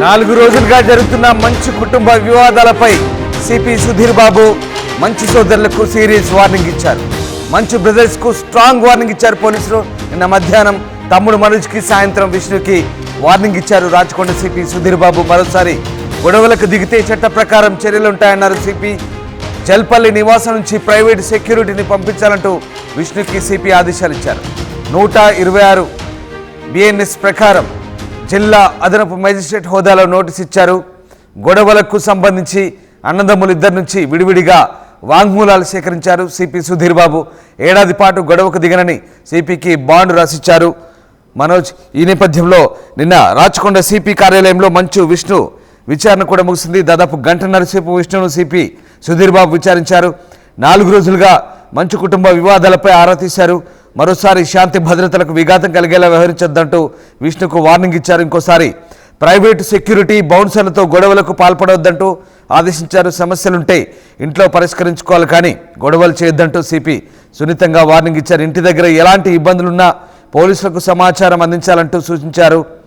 4 రోజులుగా జరుగుతున్న మంచు కుటుంబ వివాదాలపై సిపి సుధీర్ బాబు మంచు సోదరులకు సీరియస్ వార్నింగ్ ఇచ్చారు. మంచు బ్రదర్స్ కు స్ట్రాంగ్ వార్నింగ్ ఇచ్చారు పోలీసులు. నిన్న మధ్యాహ్నం తమ్ముడు మనోజ్కి, సాయంత్రం విష్ణుకి వార్నింగ్ ఇచ్చారు రాచకొండ సిపి సుధీర్ బాబు. మరోసారి గొడవలకు దిగితే చట్ట ప్రకారం చర్యలుంటాయన్నారు సిపి. జల్పల్లి నివాసం నుంచి ప్రైవేట్ సెక్యూరిటీని పంపించాలంటూ విష్ణుకి సిపి ఆదేశాలు ఇచ్చారు. 126 BNS ప్రకారం జిల్లా అదనపు మేజిస్ట్రేట్ హోదాలో నోటీస్ ఇచ్చారు. గొడవలకు సంబంధించి అన్నదమ్ములు ఇద్దరి నుంచి విడివిడిగా వాంగ్మూలాలు సేకరించారు సిపి సుధీర్ బాబు. ఏడాది పాటు గొడవకు దిగనని సిపికి బాండ్ రాసిచ్చారు మనోజ్. ఈ నేపథ్యంలో నిన్న రాచకొండ సిపి కార్యాలయంలో మంచు విష్ణు విచారణ కూడా ముగిసింది. దాదాపు గంటన్నర సేపు విష్ణును సిపి సుధీర్ బాబు విచారించారు. 4 రోజులుగా మంచు కుటుంబ వివాదాలపై ఆరా తీశారు. మరోసారి శాంతి భద్రతలకు విఘాతం కలిగేలా వ్యవహరించొద్దంటూ విష్ణుకు వార్నింగ్ ఇచ్చారు. ఇంకోసారి ప్రైవేటు సెక్యూరిటీ బౌన్సర్లతో గొడవలకు పాల్పడవద్దంటూ ఆదేశించారు. సమస్యలుంటే ఇంట్లో పరిష్కరించుకోవాలి, కానీ గొడవలు చేయొద్దంటూ సిపి సున్నితంగా వార్నింగ్ ఇచ్చారు. ఇంటి దగ్గర ఎలాంటి ఇబ్బందులున్నా పోలీసులకు సమాచారం అందించాలంటూ సూచించారు.